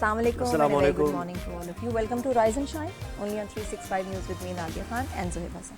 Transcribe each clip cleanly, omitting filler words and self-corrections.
Assalamu alaikum. Assalamu And a very good alaikum. morning to all of you. Welcome to Rise and Shine, only on 365 News with me, Nadia Khan and Zohaib Hassan.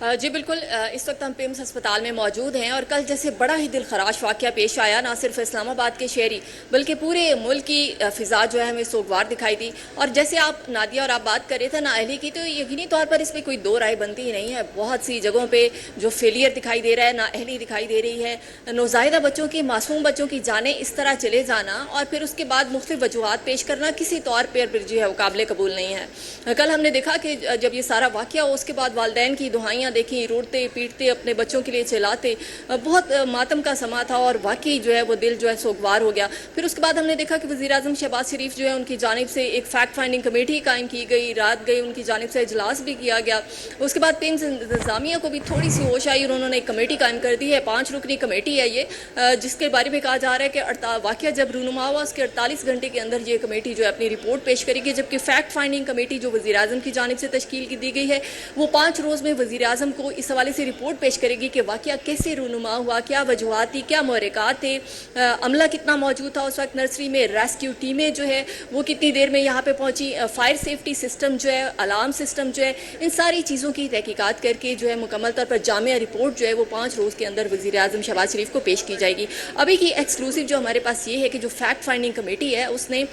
جی بالکل، اس وقت ہم پیمز ہسپتال میں موجود ہیں اور کل جیسے بڑا ہی دل خراش واقعہ پیش آیا، نہ صرف اسلام آباد کے شہری بلکہ پورے ملک کی فضا جو ہے ہمیں سوگوار دکھائی دی. اور جیسے آپ نادیہ اور آپ بات کر رہے تھے نااہلی کی، تو یقینی طور پر اس میں کوئی دو رائے بنتی ہی نہیں ہے. بہت سی جگہوں پہ جو فیلئر دکھائی دے رہا ہے، نااہلی دکھائی دے رہی ہے. نوزائیدہ بچوں کی، معصوم بچوں کی جانیں اس طرح چلے جانا اور پھر اس کے بعد مختلف وجوہات پیش کرنا کسی طور پر جو ہے وہ قابل قبول نہیں ہے. کل ہم نے دیکھا کہ جب یہ سارا واقعہ ہو، اس کے بعد والدین کی دہائیاں دیکھیں، روڑتے پیٹتے اپنے بچوں کے لیے چلاتے، بہت ماتم کا سما تھا اور واقعی جو ہے وہ دل جو ہے سوگوار ہو گیا. پھر اس کے بعد ہم نے دیکھا کہ وزیر اعظم شہباز شریف جو ہے ان کی جانب سے ایک فیکٹ فائنڈنگ کمیٹی قائم کی گئی، رات گئی، ان کی جانب سے اجلاس بھی کیا گیا. اس کے بعد پیمز انتظامیہ کو بھی تھوڑی سی ہوش آئی اور انہوں نے ایک کمیٹی قائم کر دی ہے. 5 رکنی کمیٹی ہے یہ، جس کے بارے میں کہا جا رہا ہے کہ واقعہ جب رونما ہوا اس کے 48 گھنٹے کے اندر یہ کمیٹی جو ہے اپنی رپورٹ پیش کرے گی. جبکہ فیکٹ فائنڈنگ کمیٹی جو وزیر اعظم کی جانب سے تشکیل کی دی گئی ہے، وہ 5 روز میں وزیر اعظم کو اس حوالے سے رپورٹ پیش کرے گی کہ واقعہ کیسے رونما ہوا، کیا وجوہات تھی، کیا محرکات تھے، عملہ کتنا موجود تھا اس وقت نرسری میں، ریسکیو ٹیمیں جو ہے وہ کتنی دیر میں یہاں پہ پہنچی، فائر سیفٹی سسٹم جو ہے، الارم سسٹم جو ہے، ان ساری چیزوں کی تحقیقات کر کے جو ہے مکمل طور پر جامع رپورٹ جو ہے وہ 5 روز کے اندر وزیر اعظم شہباز شریف کو پیش کی جائے گی. ابھی کی ایکسکلوسیو جو ہمارے پاس یہ ہے کہ جو فیکٹ فائنڈنگ کمیٹی ہے اس نے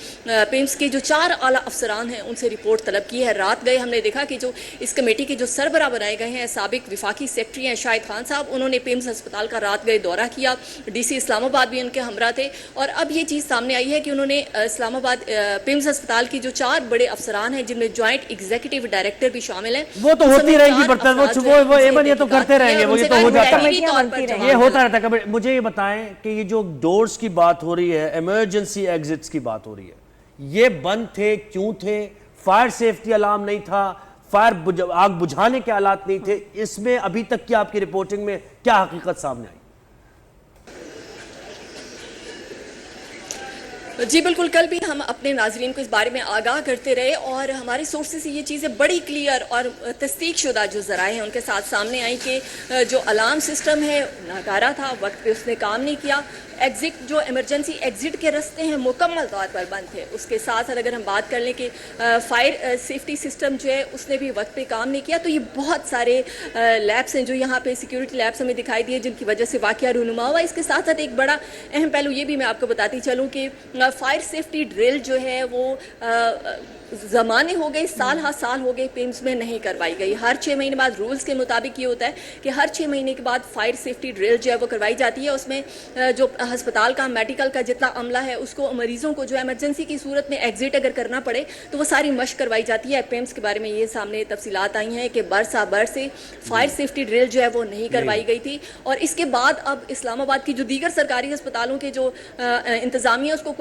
پیمز کے جو 4 اعلیٰ افسران ہیں ان سے رپورٹ طلب کی ہے. رات گئے ہم نے دیکھا کہ جو اس کمیٹی کے جو سربراہ بنائے گئے ہیں، سابق وفاقی سیکرٹری ہیں شاہد خان صاحب، انہوں نے پیمز ہسپتال کا رات گئے دورہ کیا. ڈی سی اسلام آباد بھی ان کے ہمراہ تھے. اور اب یہ چیز سامنے آئی ہے کہ انہوں نے اسلام آباد پیمز ہسپتال کی جو 4 بڑے افسران ہیں، جن میں جوائنٹ ایگزیکٹو ڈائریکٹر بھی شامل ہیں، وہ تو ہوتی رہے گی برتن، وہ ایمن یہ تو کرتے رہیں گے، وہ یہ تو ہو جاتا ہے، یہ ہوتا رہتا ہے. مجھے یہ بتائیں کہ یہ جو ڈورز کی بات ہو رہی ہے، ایمرجنسی ایگزٹس کی بات ہو رہی ہے، یہ بند تھے، کیوں تھے؟ فائر سیفٹی الارم نہیں تھا، آگ بجھانے کے آلات نہیں تھے؟ اس میں ابھی تک کی آپ کی رپورٹنگ میں کیا حقیقت سامنے آئی؟ جی بالکل، کل بھی ہم اپنے ناظرین کو اس بارے میں آگاہ کرتے رہے اور ہمارے سورسز سے یہ چیزیں بڑی کلیئر اور تصدیق شدہ جو ذرائع ہیں ان کے ساتھ سامنے آئی کہ جو الارم سسٹم ہے ناکارہ تھا، وقت پہ اس نے کام نہیں کیا. ایگزٹ جو ایمرجنسی ایگزٹ کے رستے ہیں مکمل طور پر بند تھے. اس کے ساتھ ساتھ اگر ہم بات کر لیں کہ فائر سیفٹی سسٹم جو ہے اس نے بھی وقت پہ کام نہیں کیا. تو یہ بہت سارے لیبس ہیں جو یہاں پہ سیکیورٹی لیبس ہمیں دکھائی دیے جن کی وجہ سے واقعہ رونما ہوا. اس کے ساتھ ساتھ ایک بڑا اہم پہلو یہ بھی میں آپ کو بتاتی چلوں کہ فائر سیفٹی ڈرل جو ہے وہ زمانے ہو گئے، سال ہا سال ہو گئے پیمز میں نہیں کروائی گئی. ہر 6 مہینے بعد رولز کے مطابق یہ ہوتا ہے کہ ہر 6 مہینے کے بعد فائر سیفٹی ڈرل جو ہے وہ کروائی جاتی ہے. اس میں جو ہسپتال کا میڈیکل کا جتنا عملہ ہے اس کو مریضوں کو جو ایمرجنسی کی صورت میں ایگزٹ اگر کرنا پڑے تو وہ ساری مشق کروائی جاتی ہے. پیمز کے بارے میں یہ سامنے تفصیلات آئی ہیں کہ برسا بر سے فائر سیفٹی ڈرل جو ہے وہ نہیں کروائی گئی تھی. اور اس کے بعد اب اسلام آباد کی جو دیگر سرکاری ہسپتالوں کے جو انتظامیہ اس کو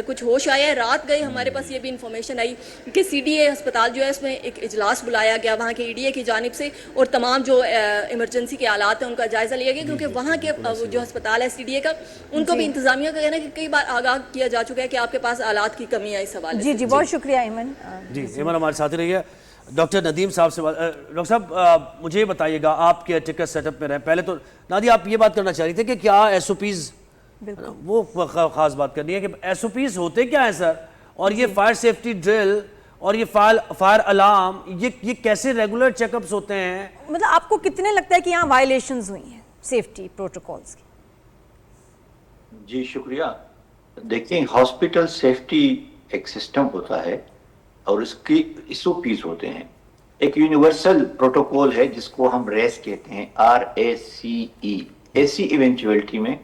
کچھ ہوش آیا ہے. رات گئے ہمارے پاس یہ بھی انفارمیشن آئی کہ سی ڈی اے ہسپتال جو ہے اس میں ایک اجلاس بلایا گیا وہاں کے ای ڈی اے کی جانب سے اور تمام جو ایمرجنسی کے آلات ہیں ان کا جائزہ لیا گیا کیونکہ وہاں کے جو ہسپتال ہے سی ڈی اے کا ان کو بھی انتظامیہ کا کہنا ہے کہ کئی بار آگاہ کیا جا چکا ہے کہ آپ کے پاس آلات کی کمی ہے اس حوالے سے. جی بہت شکریہ ایمن. جی ایمن ہمارے ساتھ رہی ہے. ڈاکٹر ندیم صاحب سے ڈاکٹر صاحب مجھے یہ بتائیے گا، آپ کے ٹکٹ سیٹ اپ میں رہے پہلے تو نادیہ آپ یہ بات کرنا چاہ رہی تھے کہ کیا ایس او پیز، وہ خاص بات کرنی ہے کہ ایس او پیز ہوتے کیا ہیں سر، اور یہ فائر سیفٹی ڈرل اور یہ فائر الارم یہ کیسے ریگولر چیک اپس ہوتے ہیں؟ مطلب آپ کو کتنے لگتا ہے کہ یہاں وائلیشنز ہوئی ہیں سیفٹی پروٹوکولز کی؟ جی شکریہ. دیکھیں ہاسپٹل سیفٹی ایک سسٹم ہوتا ہے اور اس کی ایس او پیز ہوتے ہیں. ایک یونیورسل پروٹوکول ہے جس کو ہم ریس کہتے ہیں، RACE. ایسی ایونچویلٹی میں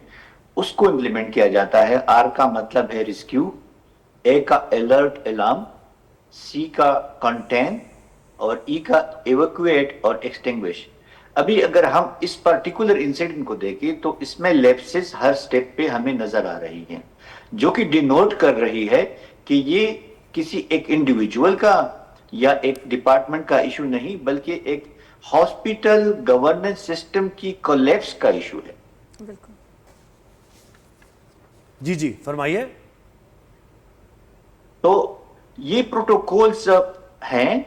اس کو امپلیمنٹ کیا جاتا ہے. R کا مطلب ہے ریسکیو، A کا الرٹ الارم، C کا کنٹین اور E کا ایویکویٹ اور ایکسٹنگوش. ابھی اگر ہم اس پرٹیکولر انسیڈنٹ کو دیکھیں تو اس میں لیپسز ہر سٹیپ پہ ہمیں نظر آ رہی ہیں جو کہ ڈینوٹ کر رہی ہے کہ یہ کسی ایک انڈیویجول کا یا ایک ڈپارٹمنٹ کا ایشو نہیں بلکہ ایک ہاسپٹل گورننس سسٹم کی کولیپس کا ایشو ہے. بالکل. جی فرمائیے. تو یہ پروٹوکولز ہیں،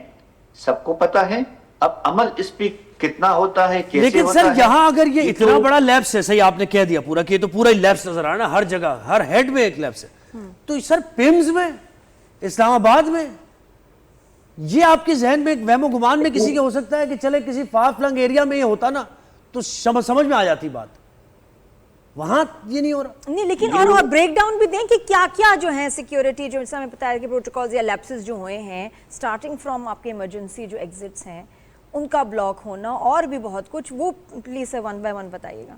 سب کو پتا ہے. اب عمل اس پہ کتنا ہوتا ہے، کیسے لیکن ہوتا ہے. سر یہاں اگر یہ اتنا بڑا لیبس ہے، صحیح آپ نے کہہ دیا پورا کہ یہ تو پورا ہی لیبس نظر آ رہا ہے نا، ہر جگہ ہر ہیڈ میں ایک لیبس ہے. تو سر پیمز میں، اسلام آباد میں یہ آپ کے ذہن میں ایک وہم و گمان میں کسی کے ہو سکتا ہے کہ چلے کسی فار فلنگ ایریا میں یہ ہوتا نا تو سمجھ میں آ جاتی بات, وہاں یہ نہیں ہو رہا. نہیں لیکن اور بریک ڈاؤن بھی دیں کہ کیا کیا جو ہیں سیکیورٹی جو ہمیں بتایا کہ پروٹوکالز یا لیپسز جو ہوئے ہیں اسٹارٹنگ فرام آپ کے ایمرجنسی جو ایگزٹس ہیں ان کا بلاک ہونا اور بھی بہت کچھ, وہ پلیز ون بائی ون بتائیے گا.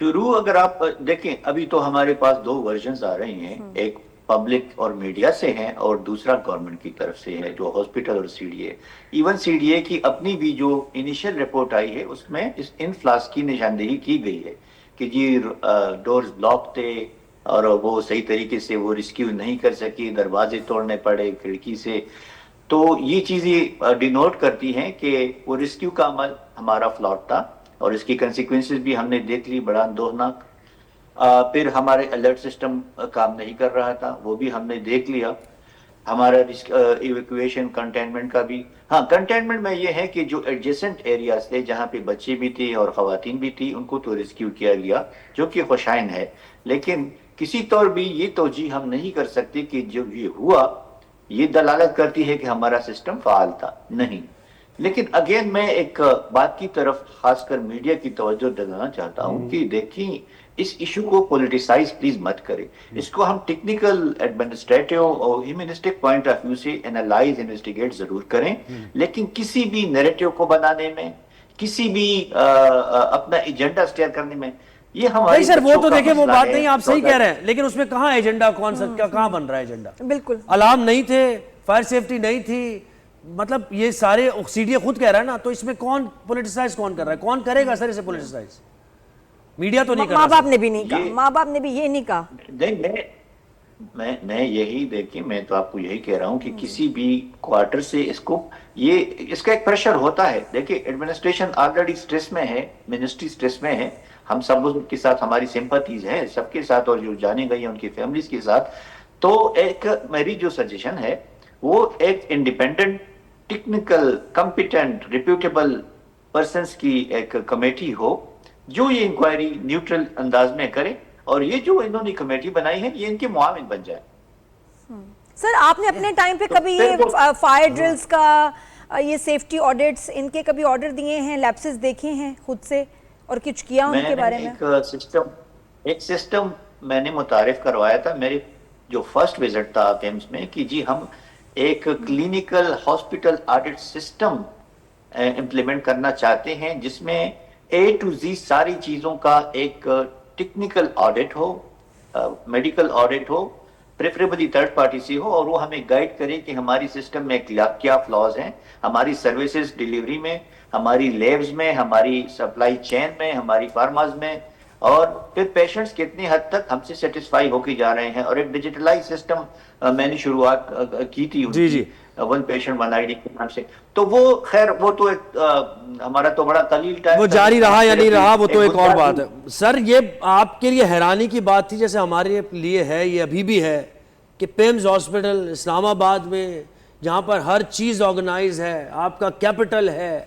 شروع اگر آپ دیکھیں ابھی تو ہمارے پاس 2 ورژنز آ رہے ہیں, ایک پبلک اور میڈیا سے ہیں اور دوسرا گورنمنٹ کی طرف سے ہے جو ہاسپٹل اور C D A. Even C D A کی اپنی بھی جو انیشل رپورٹ آئی ہے اس میں ان فلاس کی نشاندہی کی گئی ہے کہ جی ڈورز بلاک تھے اور وہ صحیح طریقے سے وہ ریسکیو نہیں کر سکی, دروازے توڑنے پڑے کھڑکی سے. تو یہ چیزیں ڈینوٹ کرتی ہیں کہ وہ ریسکیو کا عمل ہمارا فلاٹ تھا اور اس کی کنسیکوینسز بھی ہم نے دیکھ لی, بڑا اندوہناک. پھر ہمارے الرٹ سسٹم کام نہیں کر رہا تھا, وہ بھی ہم نے دیکھ لیا. ہمارا ایویکویشن کنٹینمنٹ کا بھی, ہاں کنٹینمنٹ میں یہ ہے کہ جو ایڈجسنٹ ایریاز تھے جہاں پہ بچے بھی تھے اور خواتین بھی تھی ان کو تو ریسکیو کیا گیا جو کہ خوشائن ہے. لیکن کسی طور بھی یہ توجیہ ہم نہیں کر سکتے کہ جو یہ ہوا یہ دلالت کرتی ہے کہ ہمارا سسٹم فعال تھا, نہیں. لیکن اگین میں ایک بات کی طرف خاص کر میڈیا کی توجہ دلانا چاہتا ہوں کہ دیکھیں اس ایشو کو پولیٹیسائز پلیز مت کریں. اس کو ہم ٹیکنیکل ایڈمنسٹریٹو اور ہیومنسٹک پوائنٹ آف ویو سے انالائز انویسٹیگیٹ ضرور کریں, لیکن کسی بھی نیریٹو کو بنانے میں, کسی بھی اپنا ایجنڈا سٹیئر کرنے میں یہ ہماری نہیں سر, وہ تو دیکھیں وہ بات نہیں, آپ صحیح کہہ رہے ہیں, لیکن اس میں کہاں ایجنڈا کون سا کہاں بن رہا ہے ایجنڈا؟ بالکل الارم نہیں تھے, فائر سیفٹی نہیں تھی, مطلب یہ سارے سی ڈی اے خود کہہ رہا ہے نا, تو اس میں کون پولیٹیسائز کون کر رہا ہے, کون کرے گا سر اسے پولیٹیسائز؟ میڈیا تو نہیں کر رہا. ماں باپ نے بھی نہیں کہا, ماں باپ نے بھی یہ نہیں کہا. میں یہی دیکھیں, میں تو آپ کو یہی کہہ رہا ہوں کہ کسی بھی کوارٹر سے اس کا ایک پریشر ہوتا ہے. دیکھیں ایڈمنسٹریشن آلریڈی سٹریس میں ہے, منسٹری سٹریس میں ہے, ہم سب کے ساتھ ہماری سمپتیز ہیں سب کے ساتھ اور جو جانے گئی ہیں ان کی فیملیز کے ساتھ. تو ایک میری جو سجیشن ہے وہ ایک independent technical competent reputable persons کی ایک کمیٹی ہو جو یہ انکوائری نیوٹرل انداز میں کرے, اور یہ جو انہوں نے کمیٹی بنائی ہے یہ ان کے معاون بن جائے. سر آپ نے اپنے ٹائم پہ کبھی یہ فائر ڈرلز کا یہ سیفٹی آڈٹس ان کے کبھی آرڈر دیے ہیں, لیپسز دیکھے ہیں خود سے اور کچھ کیا ان کے بارے میں؟ ایک سسٹم میں نے متعارف کروایا تھا میرے جو فرسٹ وزٹ تھا پیمز میں کہ جی ہم ایک clinical hospital audit system implement کرنا چاہتے ہیں جس میں A to Z ساری چیزوں کا ایک ٹیکنیکل آڈٹ ہو, میڈیکل آڈٹ ہو, پریفریبلی تھرڈ پارٹی سے ہو, اور وہ ہمیں گائیڈ کرے کہ ہماری سسٹم میں کیا فلاز ہیں, ہماری سروسز ڈیلیوری میں, ہماری لیبز میں, ہماری سپلائی چین میں, ہماری فارماز میں, اور پھر پیشنٹس کتنی حد تک ہم سے سیٹسفائی ہو کے جا رہے ہیں. اور ایک ڈیجیٹلائز سسٹم میں نے شروعات کی تھی ان کی, one patient one I D کے نام سے. تو وہ خیر وہ تو ایک ہمارا تو بڑا قلیل ٹائم وہ جاری رہا یا نہیں رہا وہ تو ایک اور بات ہے. سر یہ آپ کے لیے حیرانی کی بات تھی جیسے ہمارے لیے ہے, یہ ابھی بھی ہے کہ پیمز ہاسپٹل اسلام آباد میں جہاں پر ہر چیز آرگنائز ہے, آپ کا کیپٹل ہے,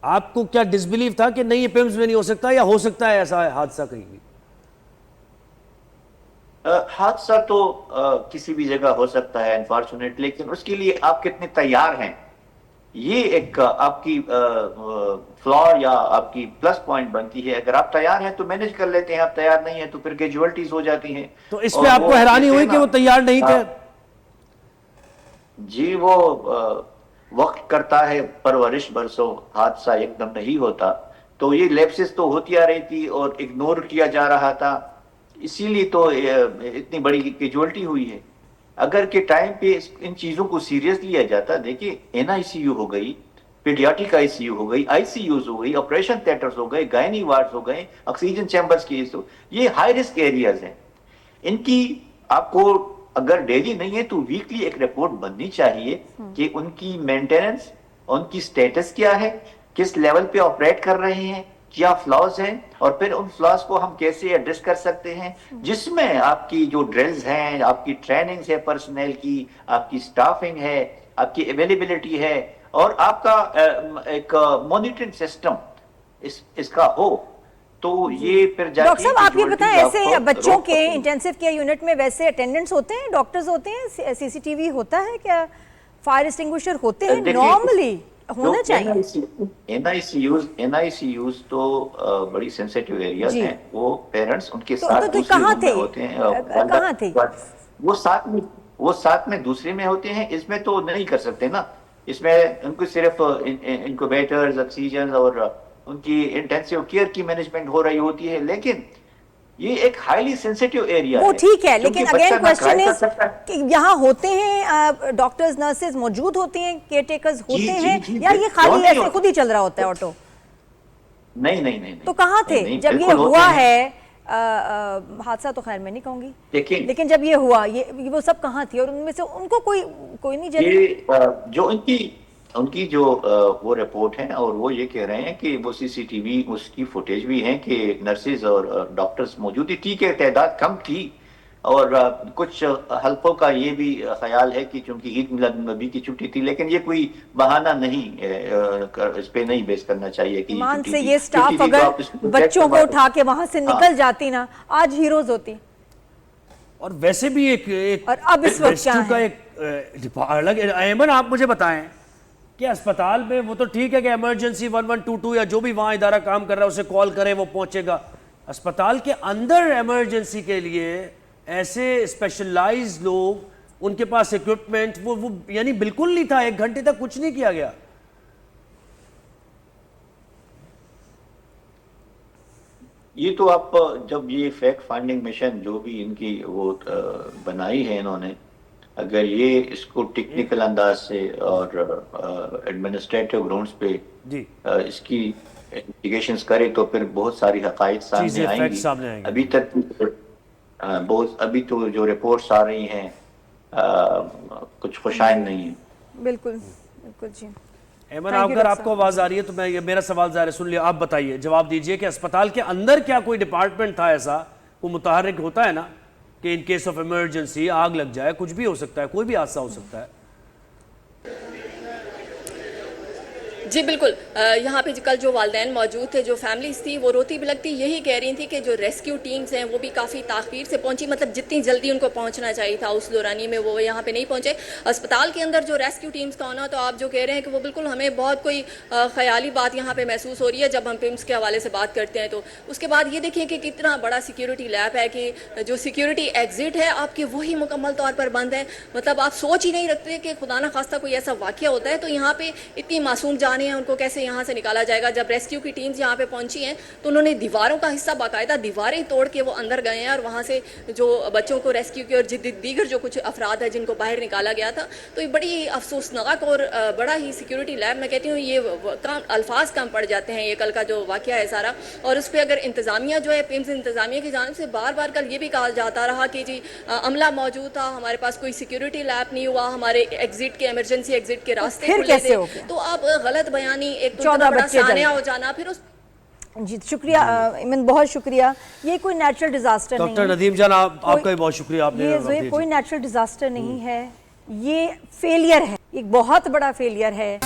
آپ کو کیا ڈسبلیو تھا کہ نہیں یہ پیمز میں نہیں ہو سکتا, یا ہو سکتا ہے ایسا حادثہ کہیں بھی؟ حادثہ تو کسی بھی جگہ ہو سکتا ہے انفارچونیٹ, لیکن اس کے لیے آپ کتنے تیار ہیں یہ ایک آپ کی فلور یا آپ کی پلس پوائنٹ بنتی ہے. اگر آپ تیار ہیں تو مینج کر لیتے ہیں, آپ تیار نہیں ہیں تو پھر کیجوالٹیز ہو جاتی ہیں. تو اس پہ آپ کو حیرانی ہوئی کہ وہ تیار نہیں تھے؟ جی وہ وقت کرتا ہے پرورش برسوں, حادثہ ایک دم نہیں ہوتا. تو یہ لیپسز تو ہوتی آ رہی تھی اور اگنور کیا جا رہا تھا, اسی لیے تو اتنی بڑی کیجوالٹی ہوئی ہے. اگر کے ٹائم پہ ان چیزوں کو سیریس لیا جاتا, دیکھیں این آئی سی یو ہو گئی, پیڈیاٹرک آئی سی یو ہو گئی, آئی سی یوز ہو گئی, آپریشن تھیٹرز ہو گئے, گائنی وارڈز ہو گئے, آکسیجن چیمبرز کی, یہ ہائی رسک ایریاز ہیں. ان کی آپ کو اگر ڈیلی نہیں ہے تو ویکلی ایک رپورٹ بننی چاہیے کہ ان کی مینٹیننس, ان کی سٹیٹس کیا ہے, کس لیول پہ آپریٹ کر رہے ہیں, کیا فلاز ہیں, اور پھر ان فلاز کو ہم کیسے ایڈریس کر سکتے ہیں, جس میں آپ کی جو ڈرلز ہیں, آپ کی ٹریننگز ہے پرسنل کی, آپ کی سٹافنگ ہے, آپ کی اویلیبلٹی ہے, اور آپ کا ایک مانیٹرنگ سسٹم اس کا ہو. تو یہ پھر جا ڈاکٹر صاحب آپ یہ بتائیں ایسے بچوں کے کے انٹینسیو کیئر یونٹ میں ویسے اٹینڈنٹس ہوتے ہیں, ڈاکٹرز ہوتے ہیں, سی سی ٹی وی ہوتا ہے کیا, فائر ایکسٹنگوشر ہوتے ہیں؟ نارملی ہونا چاہیے. این آئی سی یوز تو بڑی سینسیٹیو ایریاز ہیں, وہ پیرنٹس ان کے ساتھ دوسرے روم میں ہوتے ہیں, کہاں تھے وہ ساتھ میں دوسرے میں ہوتے ہیں. اس میں تو نہیں کر سکتے نا, اس میں ان کو صرف انکوبیٹرز, آکسیجن اور ان کی انٹینسیو کیئر کی مینجمنٹ ہو رہی ہوتی ہے. لیکن یہ ایک ہائیلی سینسیٹیو ایریا ہے. وہ ٹھیک ہے, لیکن اگین کوسچن از کہ یہاں ہوتے ہیں ڈاکٹرز, نرسز موجود ہوتے ہیں, کیئر ٹیکرز ہوتے ہیں, یا یہ خالی ایسے خود ہی چل رہا ہوتا ہے آٹو؟ نہیں. تو کہاں تھے جب یہ ہوا ہے حادثہ؟ تو خیر میں نہیں کہوں گی, لیکن جب یہ ہوا یہ وہ سب کہاں تھی, اور ان میں سے ان کو کوئی نہیں جانے؟ جو ان کی جو وہ رپورٹ ہے, اور وہ یہ کہہ رہے ہیں کہ وہ سی سی ٹی وی اس کی فوٹیج بھی ہیں کہ نرسز اور ڈاکٹرز موجود تھی. ٹھیک ہے تعداد کم تھی, اور کچھ حلقوں کا یہ بھی خیال ہے کہ چونکہ عید میلاد النبی کی چھٹی تھی, لیکن یہ کوئی بہانہ نہیں, اس پہ نہیں بیس کرنا چاہیے کہ ایمان سے یہ سٹاف اگر بچوں کو اٹھا کے وہاں سے نکل جاتی نا, آج ہیروز ہوتی. اور ویسے بھی ایک اور اب اس وقت کیا ہے الگ. ایمن آپ مجھے بتائیں کہ اسپتال میں وہ تو ٹھیک ہے کہ ایمرجنسی 1122 یا جو بھی وہاں ادارہ کام کر رہا ہے اسے کال کریں وہ پہنچے گا, اسپتال کے اندر ایمرجنسی کے لیے ایسے اسپیشلائز لوگ, ان کے پاس ایکوپمنٹ وہ یعنی بالکل نہیں تھا, 1 گھنٹے تک کچھ نہیں کیا گیا. یہ تو آپ جب یہ فیکٹ فائنڈنگ مشن جو بھی ان کی وہ بنائی ہے انہوں نے, اگر یہ اس کو ٹیکنیکل انداز سے اور ایڈمنسٹریٹو گراؤنڈز پہ اس کی انویسٹیگیشنز کرے تو پھر بہت ساری حقائق سامنے آئیں گی. ابھی تک ابھی تو جو رپورٹس آ رہی ہیں کچھ خوشائند نہیں ہیں. بالکل جی. ایمن اگر آپ کو آواز آ رہی ہے تو میں میرا سوال ظاہر سن لیا, آپ بتائیے, جواب دیجئے کہ اسپتال کے اندر کیا کوئی ڈپارٹمنٹ تھا ایسا, کوئی متحرک ہوتا ہے نا کہ ان کیس آف ایمرجنسی آگ لگ جائے, کچھ بھی ہو سکتا ہے, کوئی بھی حادثہ ہو سکتا ہے. جی بالکل, یہاں پہ کل جو والدین موجود تھے, جو فیملیز تھی, وہ روتی بلکتی یہی کہہ رہی تھی کہ جو ریسکیو ٹیمز ہیں وہ بھی کافی تاخیر سے پہنچی, مطلب جتنی جلدی ان کو پہنچنا چاہیے تھا اس دورانی میں وہ یہاں پہ نہیں پہنچے. اسپتال کے اندر جو ریسکیو ٹیمز کا ہونا, تو آپ جو کہہ رہے ہیں کہ وہ بالکل ہمیں بہت کوئی خیالی بات یہاں پہ محسوس ہو رہی ہے جب ہم پیمز کے حوالے سے بات کرتے ہیں. تو اس کے بعد یہ دیکھیں کہ کتنا بڑا سیکیورٹی لیب ہے, کہ جو سیکیورٹی ایگزٹ ہے آپ کے وہی مکمل طور پر بند ہے. مطلب آپ سوچ ہی نہیں رکھتے کہ خدا نہ خواستہ کوئی ایسا واقعہ ہوتا ہے تو یہاں پہ اتنی معصوم جانیں ہیں, ان کو کیسے یہاں سے نکالا جائے گا. جب ریسکیو کی ٹیمز یہاں پہ پہنچی ہیں تو انہوں نے دیواروں کا حصہ باقاعدہ دیواریں توڑ کے وہ اندر گئے ہیں, اور وہاں سے جو بچوں کو ریسکیو کی اور دیگر جو کچھ افراد ہیں جن کو باہر نکالا گیا تھا. تو یہ بڑی افسوسناک اور بڑا ہی سیکیورٹی لیب, میں کہتی ہوں یہ الفاظ کم پڑ جاتے ہیں. یہ کل کا جو واقعہ ہے سارا, اور اس پہ اگر انتظامیہ جو ہے, پیمز انتظامیہ کی جانب سے بار بار کل یہ بھی کہا جاتا رہا کہ جی عملہ موجود تھا, ہمارے پاس کوئی سیکیورٹی لیب نہیں ہوا, ہمارے ایگزٹ کے ایمرجنسی ایگزٹ کے راستے کھلے تھے. تو آپ غلط بیانی, ایک تو بڑا سانحہ ہو جانا, پھر اس. جی شکریہ ایمن, بہت شکریہ. یہ کوئی نیچرل ڈیزاسٹر نہیں ہے ڈاکٹر ندیم جان, آپ کا بھی بہت شکریہ. آپ نے یہ کوئی نیچرل ڈیزاسٹر نہیں ہے, یہ فیلئر ہے, ایک بہت بڑا فیلئر ہے.